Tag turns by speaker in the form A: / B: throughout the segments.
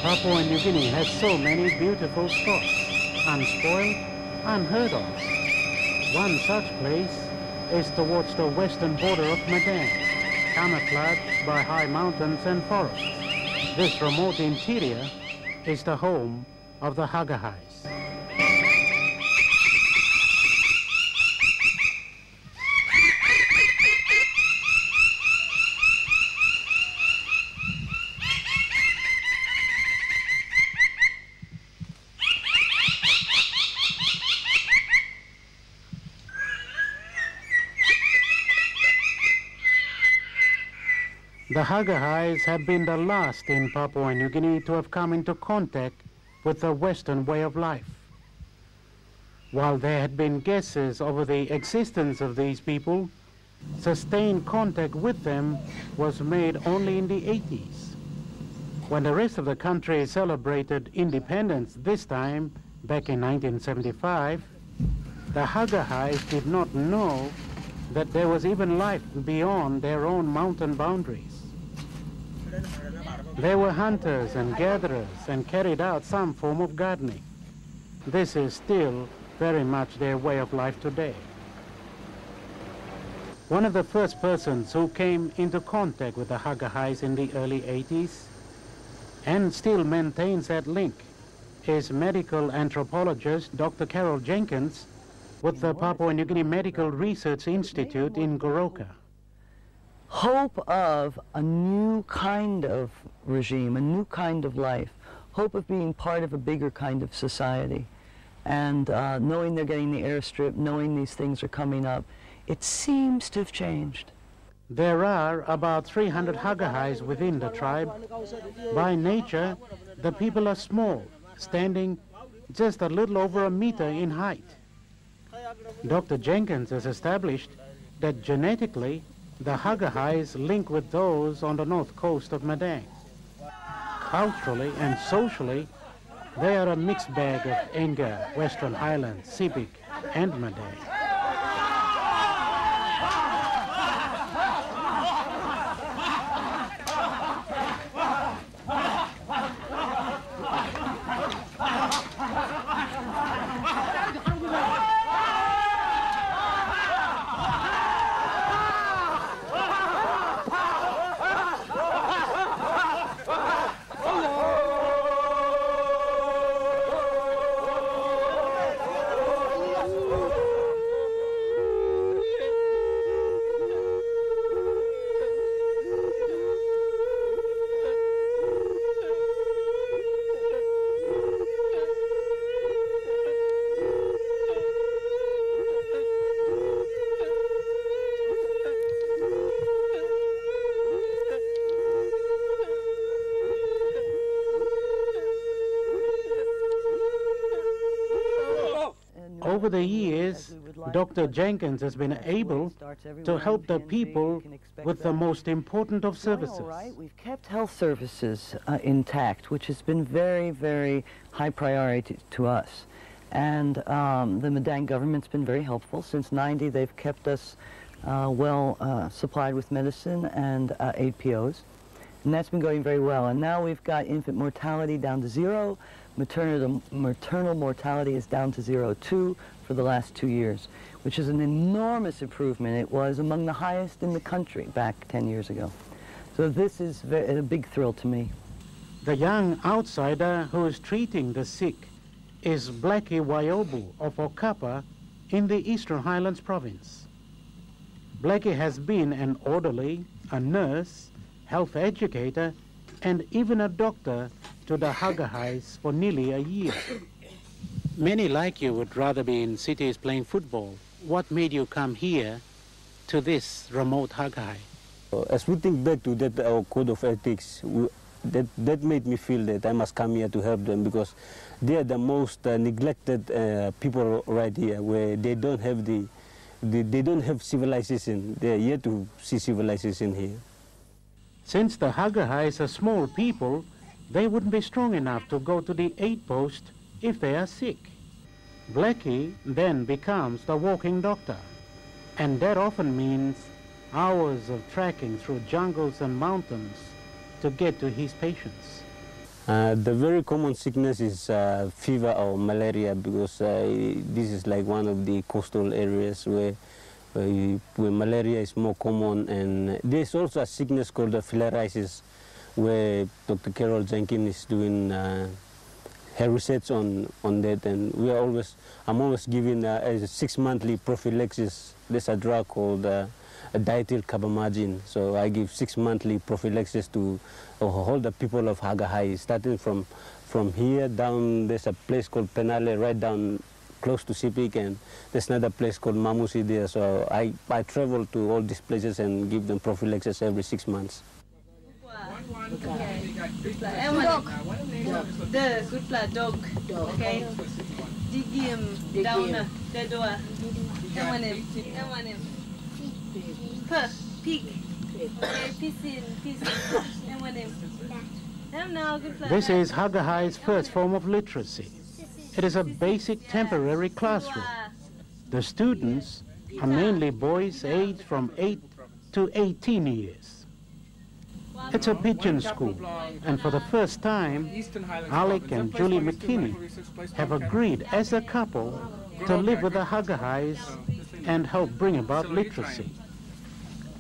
A: Papua New Guinea has so many beautiful spots, unspoiled, unheard of. One such place is towards the western border of Madang, camouflaged by high mountains and forests. This remote interior is the home of the Hagahais. The Hagahais have been the last in Papua New Guinea to have come into contact with the Western way of life. While there had been guesses over the existence of these people, sustained contact with them was made only in the 80s. When the rest of the country celebrated independence this time, back in 1975, the Hagahais did not know that there was even life beyond their own mountain boundaries. They were hunters and gatherers and carried out some form of gardening. This is still very much their way of life today. One of the first persons who came into contact with the Hagahais in the early 80s and still maintains that link is medical anthropologist Dr. Carol Jenkins with the Papua New Guinea Medical Research Institute in Goroka.
B: Hope of a new kind of regime, a new kind of life, hope of being part of a bigger kind of society, and knowing they're getting the airstrip, knowing these things are coming up, it seems to have changed.
A: There are about 300 Hagahais within the tribe. By nature, the people are small, standing just a little over 1 meter in height. Dr. Jenkins has established that genetically, the Hagahais link with those on the north coast of Madang. Culturally and socially, they are a mixed bag of Enga, Western Highlands, Sibik, and Madang. Over the years, Dr. Jenkins has been able to help the people with the most important of services.
B: We've kept health services intact, which has been very, very high priority to us. And the Madang government's been very helpful. Since '90, they've kept us well supplied with medicine and APOs. And that's been going very well. And now we've got infant mortality down to 0. Maternal mortality is down to 0 too for the last 2 years, which is an enormous improvement. It was among the highest in the country back 10 years ago. So this is a big thrill to me.
A: The young outsider who is treating the sick is Blackie Wayobu of Okapa in the Eastern Highlands province. Blackie has been an orderly, a nurse, health educator, and even a doctor to the Hagahais for nearly a year. Many like you would rather be in cities playing football. What made you come here to this remote Hagahai?
C: As we think back to that our code of ethics, that made me feel that I must come here to help them, because they are the most neglected people right here, where they don't have they don't have civilization. They are yet to see civilization here.
A: Since the Hagahais are small people, they wouldn't be strong enough to go to the aid post if they are sick. Blackie then becomes the walking doctor, and that often means hours of trekking through jungles and mountains to get to his patients.
C: The very common sickness is fever or malaria, because this is like one of the coastal areas where malaria is more common. And there's also a sickness called the filariasis, where Dr. Carol Jenkins is doing her research on that. And I'm always giving a 6-monthly prophylaxis. There's a drug called diethyl carbamazine. So I give 6-monthly prophylaxis to all the people of Hagahai, starting from here down. There's a place called Penale right down close to Sipik, and there's another place called Mamusi there. So I travel to all these places and give them prophylaxis every 6 months.
D: Dog. Okay. Down the door. Pig.
A: This is Hagahai's first form of literacy. It is a basic temporary classroom. The students are mainly boys aged from 8 to 18 years. It's a pigeon school, and for the first time, Alec and Julie McKinney have agreed as a couple to live with the Hagahais and help bring about literacy.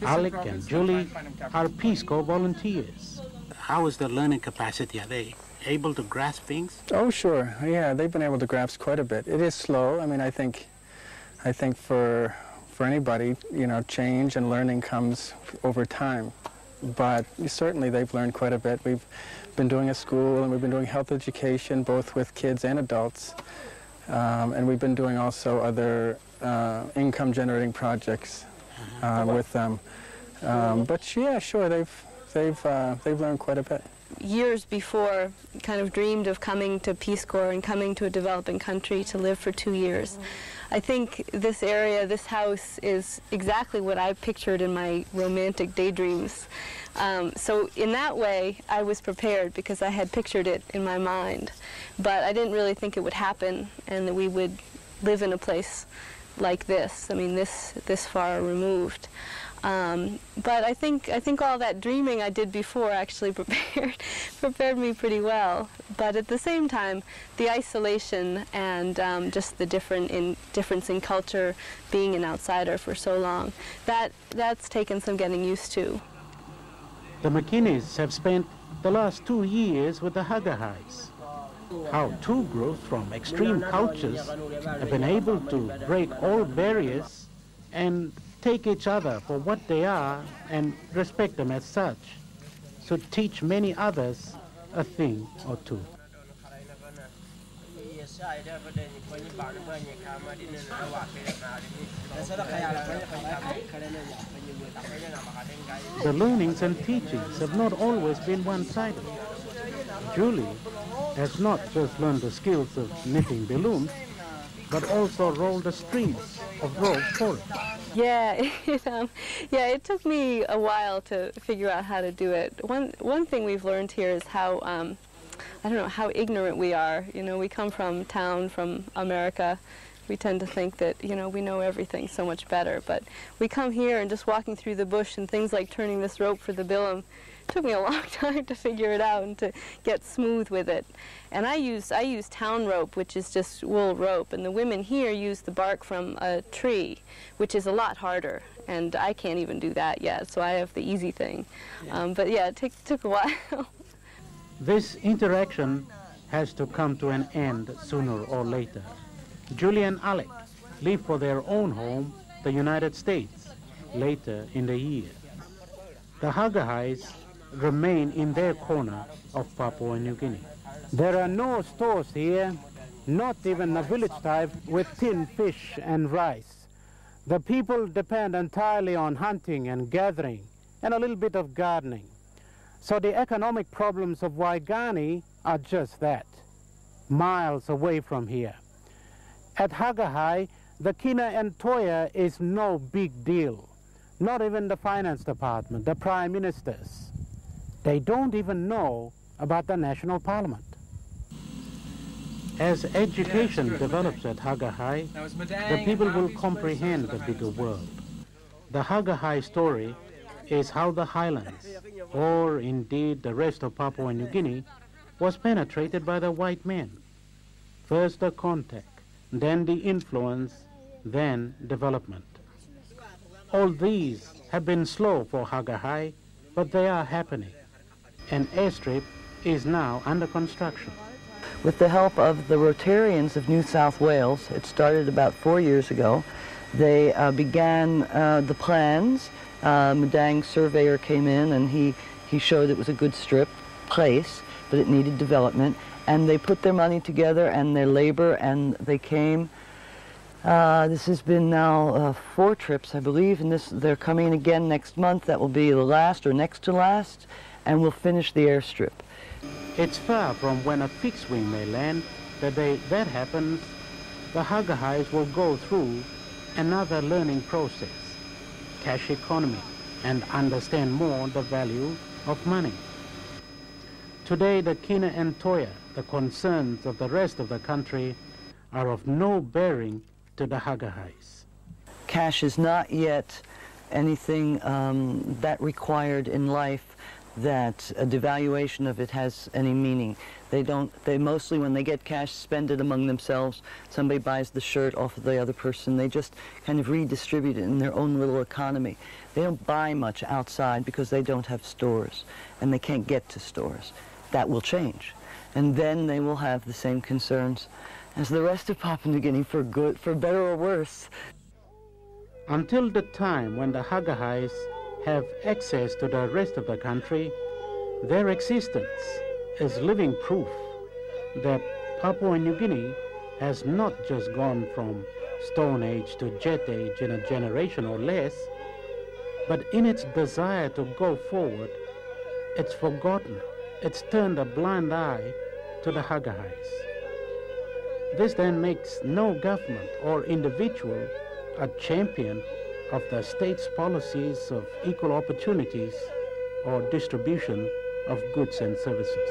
A: Alec and Julie are Peace Corps volunteers. How is their learning capacity? Are they able to grasp things?
E: Oh, sure. Yeah, they've been able to grasp quite a bit. It is slow. I mean, I think for anybody, you know, change and learning comes over time. But certainly they've learned quite a bit. We've been doing a school, and we've been doing health education, both with kids and adults. And we've been doing also other income-generating projects with them. But yeah, sure, they've learned quite a bit.
F: Years before, kind of dreamed of coming to Peace Corps and coming to a developing country to live for 2 years. I think this area, this house, is exactly what I pictured in my romantic daydreams. So in that way, I was prepared because I had pictured it in my mind. But I didn't really think it would happen and that we would live in a place like this. I mean, this far removed. But I think all that dreaming I did before actually prepared me pretty well. But at the same time, the isolation and just the difference in culture, being an outsider for so long, that's taken some getting used to.
A: The McKinneys have spent the last 2 years with the Hagahais. How two groups from extreme cultures have been able to break all barriers and take each other for what they are and respect them as such, should teach many others a thing or two. The learnings and teachings have not always been one-sided. Julie has not just learned the skills of knitting balloons, but also rolled the strings of rope for it.
F: Yeah, it took me a while to figure out how to do it. One thing we've learned here is how, I don't know, how ignorant we are. You know, we come from town, from America. We tend to think that, you know, we know everything so much better. But we come here and just walking through the bush and things like turning this rope for the billum, took me a long time to figure it out and to get smooth with it. And I use town rope, which is just wool rope, and the women here use the bark from a tree, which is a lot harder, and I can't even do that yet, so I have the easy thing. But yeah, it took a while.
A: This interaction has to come to an end sooner or later. Julie and Alec leave for their own home, the United States, later in the year. The Hagahais remain in their corner of Papua New Guinea. There are no stores here, not even a village type with tinned fish and rice. The people depend entirely on hunting and gathering and a little bit of gardening. So the economic problems of Waigani are just that, miles away from here. At Hagahai, the Kina and Toya is no big deal. Not even the finance department, the prime ministers. They don't even know about the national parliament. As education develops at Hagahai, the people will comprehend the bigger world. The Hagahai story is how the highlands, or indeed the rest of Papua New Guinea, was penetrated by the white men. First the contact, then the influence, then development. All these have been slow for Hagahai, but they are happening. An airstrip is now under construction.
B: With the help of the Rotarians of New South Wales, it started about 4 years ago. They began the plans. Madang's surveyor came in and he showed it was a good strip place, but it needed development. And they put their money together and their labor, and they came. This has been now 4 trips, I believe, and they're coming again next month. That will be the last or next to last, and we'll finish the airstrip.
A: It's far from when a fixed wing may land. The day that happens, the Hagahais will go through another learning process, cash economy, and understand more the value of money. Today, the Kina and Toya, the concerns of the rest of the country, are of no bearing to the Hagahais.
B: Cash is not yet anything that required in life that a devaluation of it has any meaning. They mostly, when they get cash, spend it among themselves. Somebody buys the shirt off of the other person. They just kind of redistribute it in their own little economy. They don't buy much outside because they don't have stores, and they can't get to stores. That will change. And then they will have the same concerns as the rest of Papua New Guinea, for good, for better or worse.
A: Until the time when the Hagahais have access to the rest of the country, their existence is living proof that Papua New Guinea has not just gone from Stone Age to Jet Age in a generation or less, but in its desire to go forward, it's forgotten, it's turned a blind eye to the Hagahais. This then makes no government or individual a champion of the state's policies of equal opportunities or distribution of goods and services.